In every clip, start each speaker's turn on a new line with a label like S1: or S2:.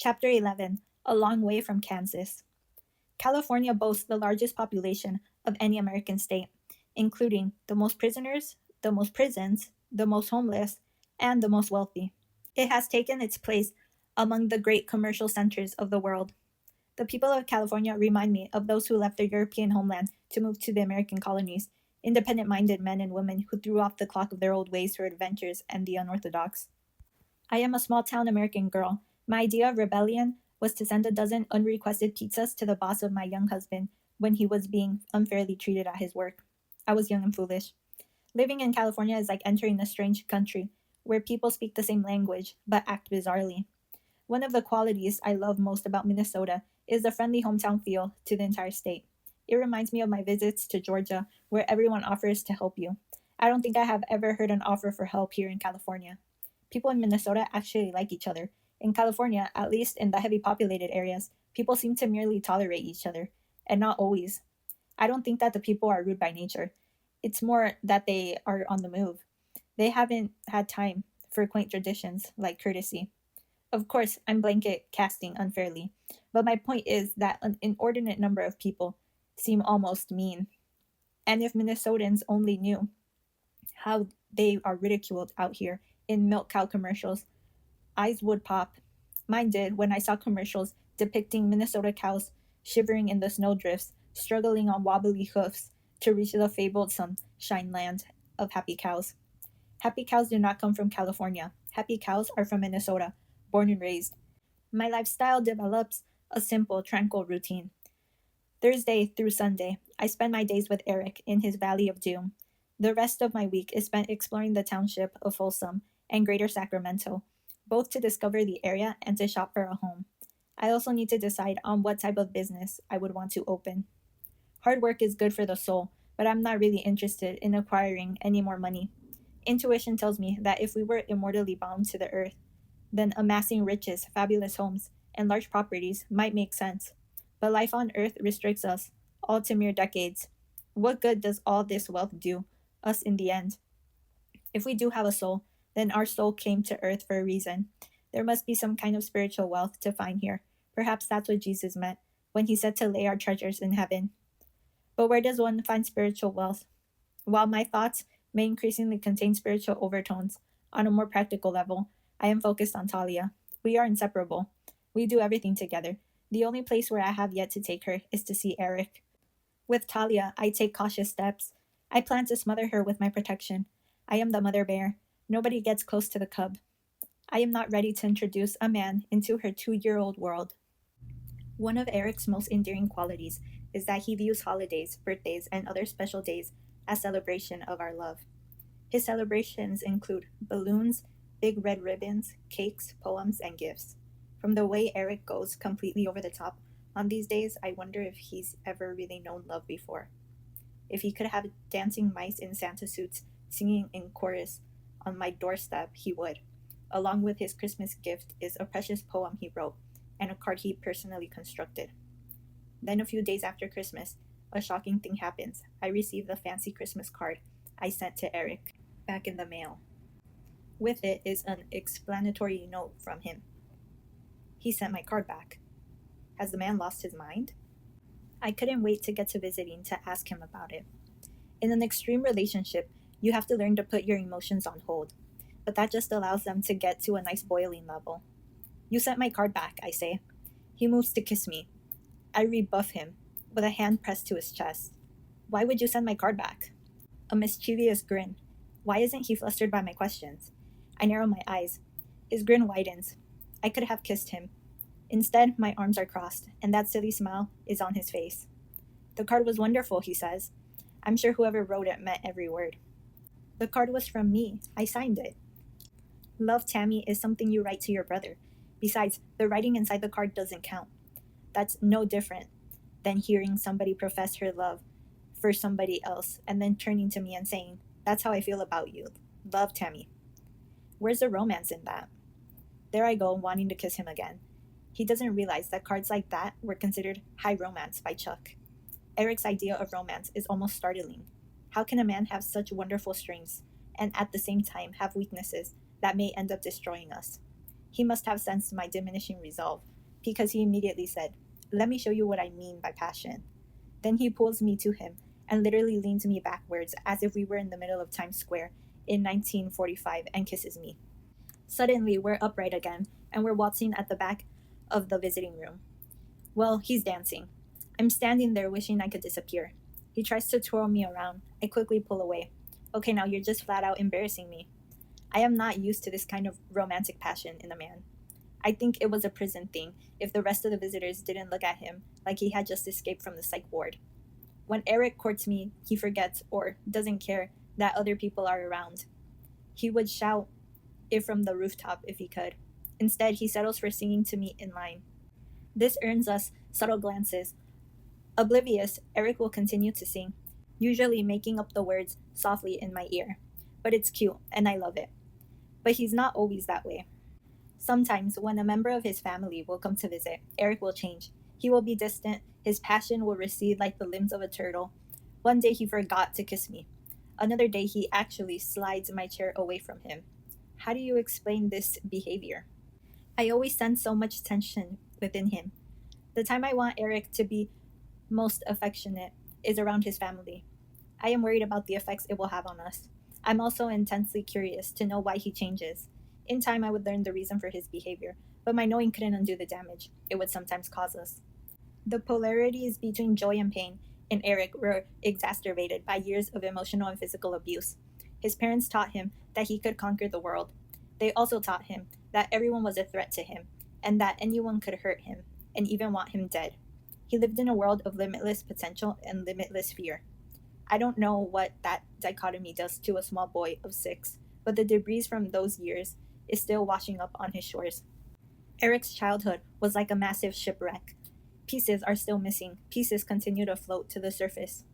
S1: Chapter 11: A Long Way from Kansas. California boasts the largest population of any American state, including the most prisoners, the most prisons, the most homeless, and the most wealthy. It has taken its place among the great commercial centers of the world. The people of California remind me of those who left their European homeland to move to the American colonies, independent minded men and women who threw off the clock of their old ways for adventures and the unorthodox. I am a small town American girl. My idea of rebellion was to send a dozen unrequested pizzas to the boss of my young husband when he was being unfairly treated at his work. I was young and foolish. Living in California is like entering a strange country where people speak the same language but act bizarrely. One of the qualities I love most about Minnesota is the friendly hometown feel to the entire state. It reminds me of my visits to Georgia, where everyone offers to help you. I don't think I have ever heard an offer for help here in California. People in Minnesota actually like each other. In California, at least in the heavy populated areas, people seem to merely tolerate each other, and not always. I don't think that the people are rude by nature. It's more that they are on the move. They haven't had time for quaint traditions like courtesy. Of course, I'm blanket casting unfairly, but my point is that an inordinate number of people seem almost mean. And if Minnesotans only knew how they are ridiculed out here in milk cow commercials, eyes would pop. Mine did when I saw commercials depicting Minnesota cows shivering in the snowdrifts, struggling on wobbly hoofs to reach the fabled sunshine land of happy cows. Happy cows do not come from California. Happy cows are from Minnesota, born and raised. My lifestyle develops a simple, tranquil routine. Thursday through Sunday, I spend my days with Erik in his Valley of Doom. The rest of my week is spent exploring the township of Folsom and Greater Sacramento, both to discover the area and to shop for a home. I also need to decide on what type of business I would want to open. Hard work is good for the soul, but I'm not really interested in acquiring any more money. Intuition tells me that if we were immortally bound to the earth, then amassing riches, fabulous homes, and large properties might make sense. But life on earth restricts us, all to mere decades. What good does all this wealth do us in the end? If we do have a soul, then our soul came to earth for a reason. There must be some kind of spiritual wealth to find here. Perhaps that's what Jesus meant when he said to lay our treasures in heaven. But where does one find spiritual wealth? While my thoughts may increasingly contain spiritual overtones, on a more practical level, I am focused on Talia. We are inseparable. We do everything together. The only place where I have yet to take her is to see Erik. With Talia, I take cautious steps. I plan to smother her with my protection. I am the mother bear. Nobody gets close to the cub. I am not ready to introduce a man into her 2-year-old world. One of Erik's most endearing qualities is that he views holidays, birthdays, and other special days as celebration of our love. His celebrations include balloons, big red ribbons, cakes, poems, and gifts. From the way Erik goes completely over the top on these days, I wonder if he's ever really known love before. If he could have dancing mice in Santa suits singing in chorus on my doorstep, he would. Along with his Christmas gift is a precious poem he wrote and a card he personally constructed. Then a few days after Christmas, a shocking thing happens. I receive the fancy Christmas card I sent to Erik back in the mail. With it is an explanatory note from him. He sent my card back. Has the man lost his mind? I couldn't wait to get to visiting to ask him about it. In an extreme relationship, you have to learn to put your emotions on hold, but that just allows them to get to a nice boiling level. You sent my card back, I say. He moves to kiss me. I rebuff him, with a hand pressed to his chest. Why would you send my card back? A mischievous grin. Why isn't he flustered by my questions? I narrow my eyes. His grin widens. I could have kissed him. Instead, my arms are crossed, and that silly smile is on his face. The card was wonderful, he says. I'm sure whoever wrote it meant every word. The card was from me. I signed it. Love, Tammy, is something you write to your brother. Besides, the writing inside the card doesn't count. That's no different than hearing somebody profess her love for somebody else and then turning to me and saying, "That's how I feel about you. Love, Tammy." Where's the romance in that? There I go, wanting to kiss him again. He doesn't realize that cards like that were considered high romance by Chuck. Erik's idea of romance is almost startling. How can a man have such wonderful strengths and at the same time have weaknesses that may end up destroying us? He must have sensed my diminishing resolve, because he immediately said, "Let me show you what I mean by passion." Then he pulls me to him and literally leans me backwards as if we were in the middle of Times Square in 1945 and kisses me. Suddenly, we're upright again, and we're waltzing at the back of the visiting room. Well, he's dancing. I'm standing there wishing I could disappear. He tries to twirl me around. I quickly pull away. Okay, now you're just flat out embarrassing me. I am not used to this kind of romantic passion in a man. I think it was a prison thing if the rest of the visitors didn't look at him like he had just escaped from the psych ward. When Erik courts me, he forgets or doesn't care that other people are around. He would shout it from the rooftop if he could. Instead, he settles for singing to me in line. This earns us subtle glances. Oblivious, Erik will continue to sing, usually making up the words softly in my ear. But it's cute, and I love it. But he's not always that way. Sometimes, when a member of his family will come to visit, Erik will change. He will be distant, his passion will recede like the limbs of a turtle. One day he forgot to kiss me. Another day he actually slides my chair away from him. How do you explain this behavior? I always sense so much tension within him. The time I want Erik to be most affectionate is around his family. I am worried about the effects it will have on us. I'm also intensely curious to know why he changes. In time, I would learn the reason for his behavior, but my knowing couldn't undo the damage it would sometimes cause us. The polarities between joy and pain in Erik were exacerbated by years of emotional and physical abuse. His parents taught him that he could conquer the world. They also taught him that everyone was a threat to him, and that anyone could hurt him, and even want him dead. He lived in a world of limitless potential and limitless fear. I don't know what that dichotomy does to a small boy of 6, but the debris from those years is still washing up on his shores. Erik's childhood was like a massive shipwreck. Pieces are still missing. Pieces continue to float to the surface.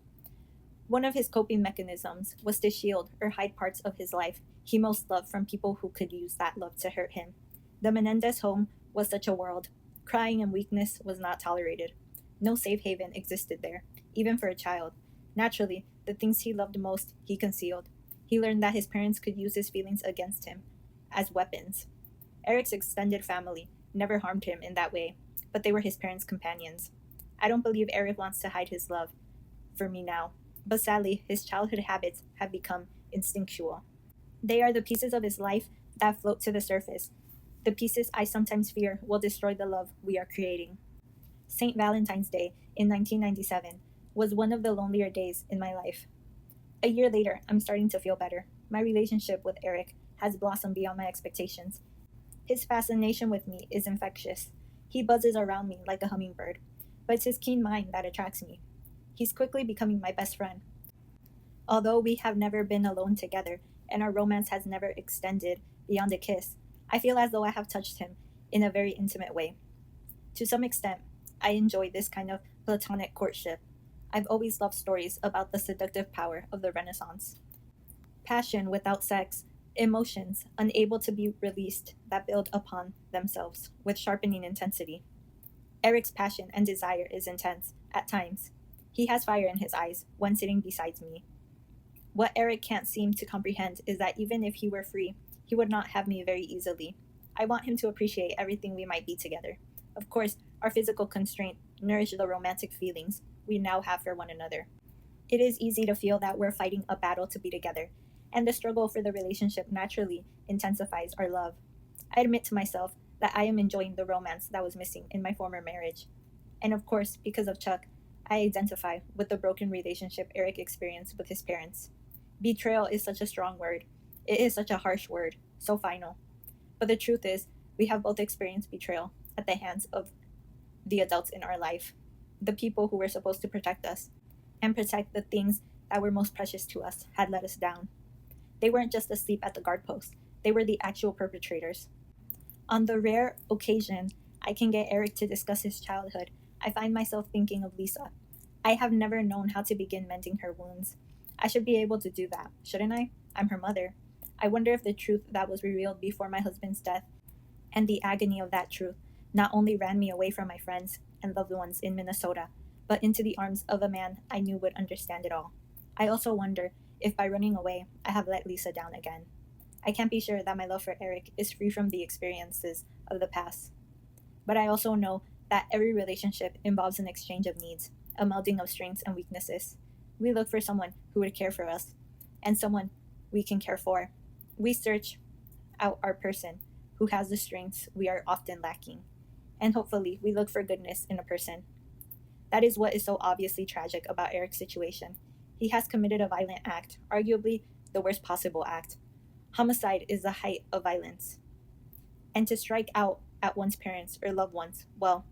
S1: One of his coping mechanisms was to shield or hide parts of his life he most loved from people who could use that love to hurt him. The Menendez home was such a world. Crying and weakness was not tolerated. No safe haven existed there, even for a child. Naturally, the things he loved most he concealed. He learned that his parents could use his feelings against him as weapons. Erik's extended family never harmed him in that way, but they were his parents' companions. I don't believe Erik wants to hide his love for me now, but sadly, his childhood habits have become instinctual. They are the pieces of his life that float to the surface, the pieces I sometimes fear will destroy the love we are creating. St. Valentine's Day in 1997 was one of the lonelier days in my life. A year later, I'm starting to feel better. My relationship with Erik has blossomed beyond my expectations. His fascination with me is infectious. He buzzes around me like a hummingbird, but it's his keen mind that attracts me. He's quickly becoming my best friend. Although we have never been alone together, and our romance has never extended beyond a kiss, I feel as though I have touched him in a very intimate way. To some extent, I enjoy this kind of platonic courtship. I've always loved stories about the seductive power of the Renaissance. Passion without sex, emotions unable to be released that build upon themselves with sharpening intensity. Erik's passion and desire is intense, at times. He has fire in his eyes when sitting beside me. What Erik can't seem to comprehend is that even if he were free, he would not have me very easily. I want him to appreciate everything we might be together. Of course, our physical constraint nourishes the romantic feelings we now have for one another. It is easy to feel that we're fighting a battle to be together, and the struggle for the relationship naturally intensifies our love. I admit to myself that I am enjoying the romance that was missing in my former marriage. And of course, because of Chuck, I identify with the broken relationship Erik experienced with his parents. Betrayal is such a strong word. It is such a harsh word, so final. But the truth is, we have both experienced betrayal at the hands of the adults in our life, the people who were supposed to protect us and protect the things that were most precious to us had let us down. They weren't just asleep at the guard post, they were the actual perpetrators. On the rare occasion I can get Erik to discuss his childhood, I find myself thinking of Lisa. I have never known how to begin mending her wounds. I should be able to do that, shouldn't I? I'm her mother. I wonder if the truth that was revealed before my husband's death and the agony of that truth not only ran me away from my friends and loved ones in Minnesota, but into the arms of a man I knew would understand it all. I also wonder if by running away, I have let Lisa down again. I can't be sure that my love for Erik is free from the experiences of the past. But I also know that every relationship involves an exchange of needs, a melding of strengths and weaknesses. We look for someone who would care for us, and someone we can care for. We search out our person who has the strengths we are often lacking, and hopefully we look for goodness in a person. That is what is so obviously tragic about Erik's situation. He has committed a violent act, arguably the worst possible act. Homicide is the height of violence. And to strike out at one's parents or loved ones, well,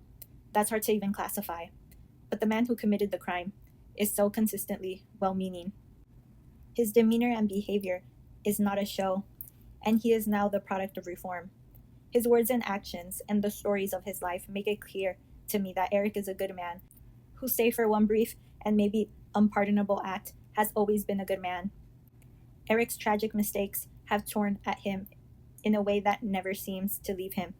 S1: that's hard to even classify. But the man who committed the crime is so consistently well meaning. His demeanor and behavior is not a show, and he is now the product of reform. His words and actions and the stories of his life make it clear to me that Erik is a good man who, save for one brief and maybe unpardonable act, has always been a good man. Erik's tragic mistakes have torn at him in a way that never seems to leave him,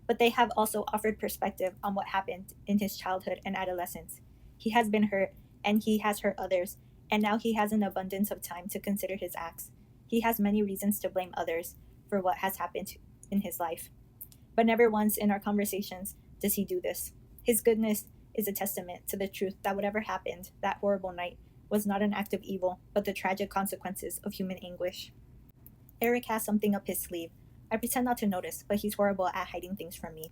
S1: but they have also offered perspective on what happened in his childhood and adolescence. He has been hurt, and he has hurt others, and now he has an abundance of time to consider his acts. He has many reasons to blame others for what has happened in his life. But never once in our conversations does he do this. His goodness is a testament to the truth that whatever happened that horrible night was not an act of evil, but the tragic consequences of human anguish. Erik has something up his sleeve. I pretend not to notice, but he's horrible at hiding things from me.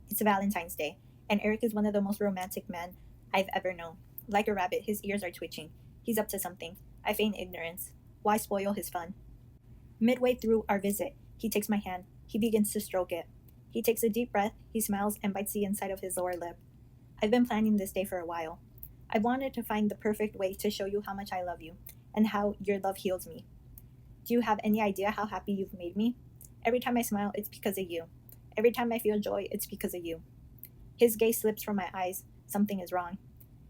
S1: It's Valentine's Day, and Erik is one of the most romantic men I've ever known. Like a rabbit, his ears are twitching. He's up to something. I feign ignorance. Why spoil his fun? Midway through our visit, he takes my hand. He begins to stroke it. He takes a deep breath, he smiles, and bites the inside of his lower lip. I've been planning this day for a while. I wanted to find the perfect way to show you how much I love you, and how your love heals me. Do you have any idea how happy you've made me? Every time I smile, it's because of you. Every time I feel joy, it's because of you. His gaze slips from my eyes. Something is wrong.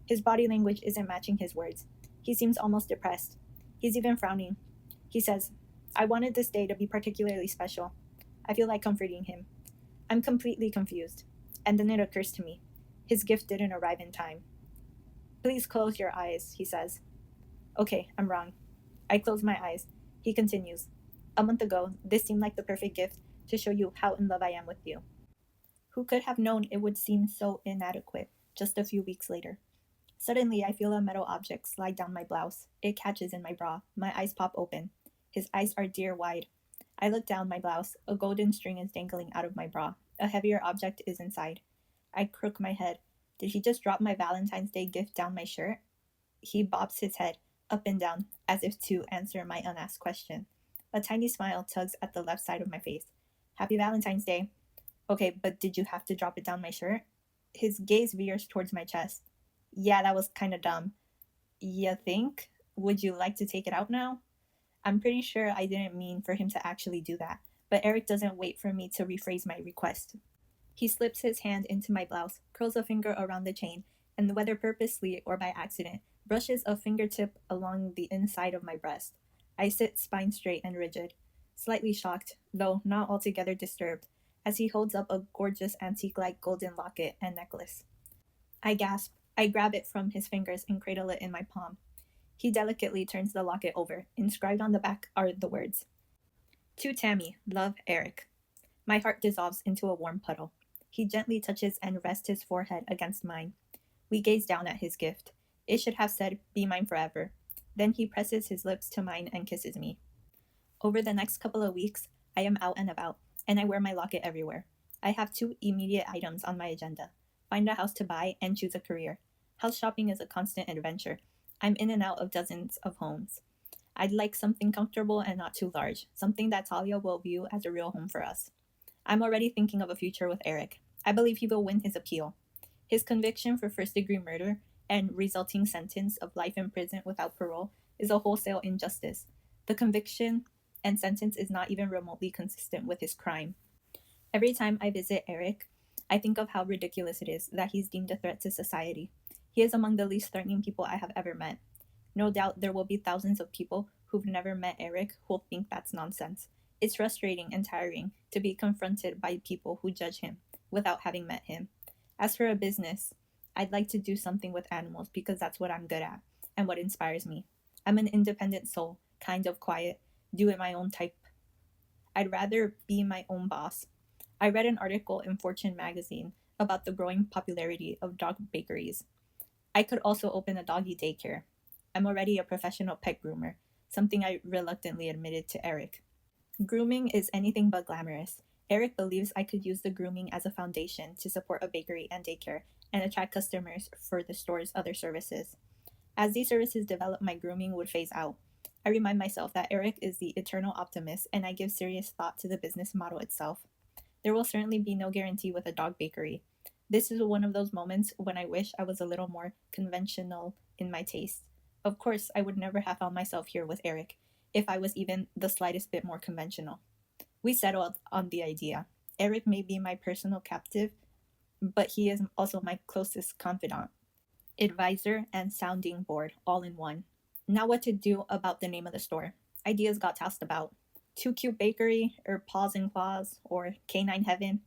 S1: His body language isn't matching his words. He seems almost depressed. He's even frowning. He says, I wanted this day to be particularly special. I feel like comforting him. I'm completely confused. And then it occurs to me. His gift didn't arrive in time. Please close your eyes, he says. Okay, I'm wrong. I close my eyes. He continues. A month ago, this seemed like the perfect gift to show you how in love I am with you. Who could have known it would seem so inadequate just a few weeks later? Suddenly, I feel a metal object slide down my blouse. It catches in my bra. My eyes pop open. His eyes are deer wide. I look down my blouse. A golden string is dangling out of my bra. A heavier object is inside. I crook my head. Did he just drop my Valentine's Day gift down my shirt? He bobs his head up and down as if to answer my unasked question. A tiny smile tugs at the left side of my face. Happy Valentine's Day. Okay, but did you have to drop it down my shirt? His gaze veers towards my chest. Yeah, that was kinda dumb. You think? Would you like to take it out now? I'm pretty sure I didn't mean for him to actually do that, but Erik doesn't wait for me to rephrase my request. He slips his hand into my blouse, curls a finger around the chain, and whether purposely or by accident, brushes a fingertip along the inside of my breast. I sit spine straight and rigid, slightly shocked, though not altogether disturbed, as he holds up a gorgeous antique-like golden locket and necklace. I gasp. I grab it from his fingers and cradle it in my palm. He delicately turns the locket over. Inscribed on the back are the words, To Tammy, love, Erik. My heart dissolves into a warm puddle. He gently touches and rests his forehead against mine. We gaze down at his gift. It should have said, Be mine forever. Then he presses his lips to mine and kisses me. Over the next couple of weeks, I am out and about, and I wear my locket everywhere. I have 2 immediate items on my agenda. Find a house to buy and choose a career. House shopping is a constant adventure. I'm in and out of dozens of homes. I'd like something comfortable and not too large, something that Talia will view as a real home for us. I'm already thinking of a future with Erik. I believe he will win his appeal. His conviction for first-degree murder and resulting sentence of life in prison without parole is a wholesale injustice. The conviction and sentence is not even remotely consistent with his crime. Every time I visit Erik, I think of how ridiculous it is that he's deemed a threat to society. He is among the least threatening people I have ever met. No doubt there will be thousands of people who've never met Erik who'll think that's nonsense. It's frustrating and tiring to be confronted by people who judge him without having met him. As for a business, I'd like to do something with animals because that's what I'm good at and what inspires me. I'm an independent soul, kind of quiet, do it my own type. I'd rather be my own boss. I read an article in Fortune magazine about the growing popularity of dog bakeries. I could also open a doggy daycare. I'm already a professional pet groomer, something I reluctantly admitted to Erik. Grooming is anything but glamorous. Erik believes I could use the grooming as a foundation to support a bakery and daycare and attract customers for the store's other services. As these services develop, my grooming would phase out. I remind myself that Erik is the eternal optimist and I give serious thought to the business model itself. There will certainly be no guarantee with a dog bakery. This is one of those moments when I wish I was a little more conventional in my taste. Of course, I would never have found myself here with Erik if I was even the slightest bit more conventional. We settled on the idea. Erik may be my personal captive, but he is also my closest confidant, advisor, and sounding board all in one. Now, what to do about the name of the store? Ideas got tossed about. Too Cute Bakery, or Paws and Claws, or Canine Heaven.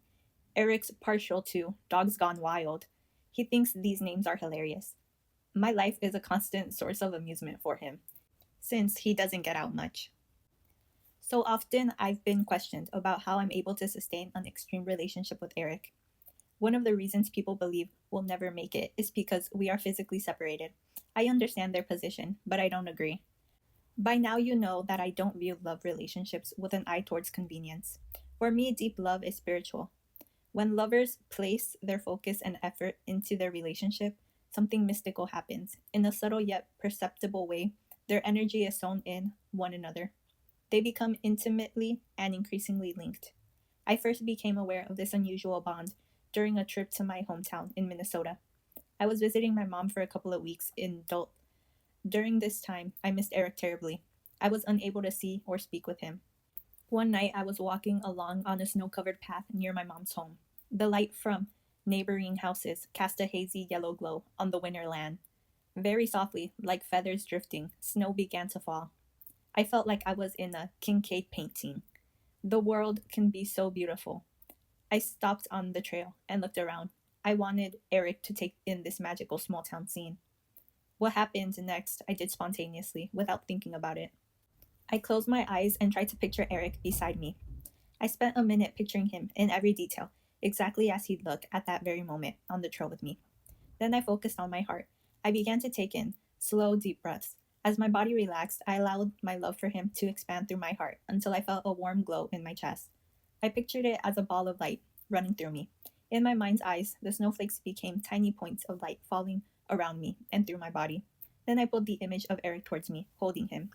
S1: Erik's partial to Dogs Gone Wild. He thinks these names are hilarious. My life is a constant source of amusement for him, since he doesn't get out much. So often, I've been questioned about how I'm able to sustain an extreme relationship with Erik. One of the reasons people believe we'll never make it is because we are physically separated. I understand their position, but I don't agree. By now, you know that I don't view love relationships with an eye towards convenience. For me, deep love is spiritual. When lovers place their focus and effort into their relationship, something mystical happens. In a subtle yet perceptible way, their energy is sewn in one another. They become intimately and increasingly linked. I first became aware of this unusual bond during a trip to my hometown in Minnesota. I was visiting my mom for a couple of weeks in Dult. During this time, I missed Erik terribly. I was unable to see or speak with him. One night, I was walking along on a snow-covered path near my mom's home. The light from neighboring houses cast a hazy yellow glow on the winter land. Very softly, like feathers drifting, snow began to fall. I felt like I was in a Kincaid painting. The world can be so beautiful. I stopped on the trail and looked around. I wanted Erik to take in this magical small town scene. What happened next, I did spontaneously, without thinking about it. I closed my eyes and tried to picture Erik beside me. I spent a minute picturing him in every detail, exactly as he'd look at that very moment on the trail with me. Then I focused on my heart. I began to take in slow, deep breaths. As my body relaxed, I allowed my love for him to expand through my heart until I felt a warm glow in my chest. I pictured it as a ball of light running through me. In my mind's eyes, the snowflakes became tiny points of light falling around me and through my body. Then I pulled the image of Erik towards me, holding him.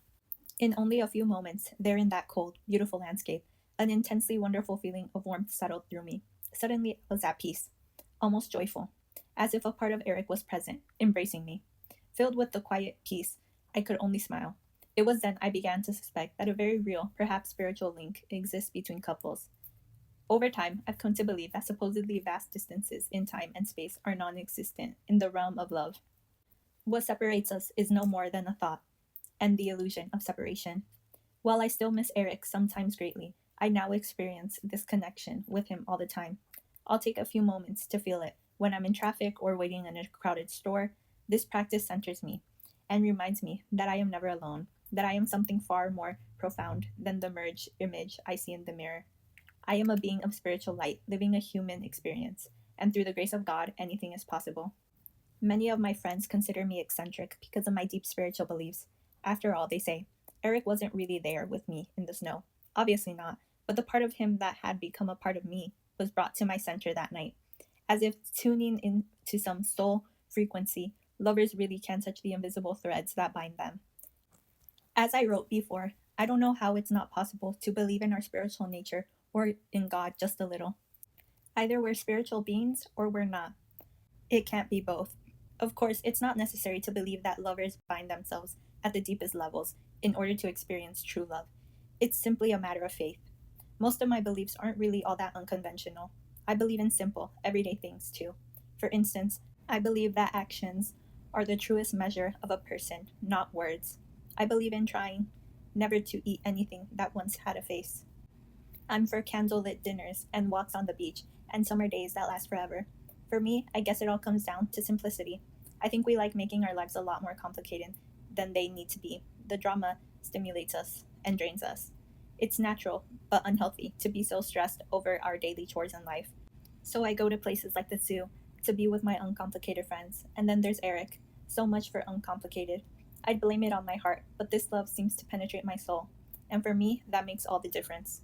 S1: In only a few moments, there in that cold, beautiful landscape, an intensely wonderful feeling of warmth settled through me. Suddenly, I was at peace, almost joyful, as if a part of Erik was present, embracing me. Filled with the quiet peace, I could only smile. It was then I began to suspect that a very real, perhaps spiritual link exists between couples. Over time, I've come to believe that supposedly vast distances in time and space are non existent in the realm of love. What separates us is no more than a thought, and the illusion of separation. While I still miss Erik sometimes greatly, I now experience this connection with him all the time. I'll take a few moments to feel it. When I'm in traffic or waiting in a crowded store, this practice centers me and reminds me that I am never alone, that I am something far more profound than the merged image I see in the mirror. I am a being of spiritual light, living a human experience, and through the grace of God, anything is possible. Many of my friends consider me eccentric because of my deep spiritual beliefs. After all, they say, Erik wasn't really there with me in the snow. Obviously not, but the part of him that had become a part of me was brought to my center that night. As if tuning into some soul frequency, lovers really can touch the invisible threads that bind them. As I wrote before, I don't know how it's not possible to believe in our spiritual nature or in God just a little. Either we're spiritual beings or we're not. It can't be both. Of course, it's not necessary to believe that lovers bind themselves at the deepest levels in order to experience true love. It's simply a matter of faith. Most of my beliefs aren't really all that unconventional. I believe in simple, everyday things too. For instance, I believe that actions are the truest measure of a person, not words. I believe in trying never to eat anything that once had a face. I'm for candlelit dinners and walks on the beach and summer days that last forever. For me, I guess it all comes down to simplicity. I think we like making our lives a lot more complicated than they need to be. The drama stimulates us and drains us. It's natural, but unhealthy, to be so stressed over our daily chores in life. So I go to places like the zoo to be with my uncomplicated friends. And then there's Erik. So much for uncomplicated. I'd blame it on my heart, but this love seems to penetrate my soul. And for me, that makes all the difference.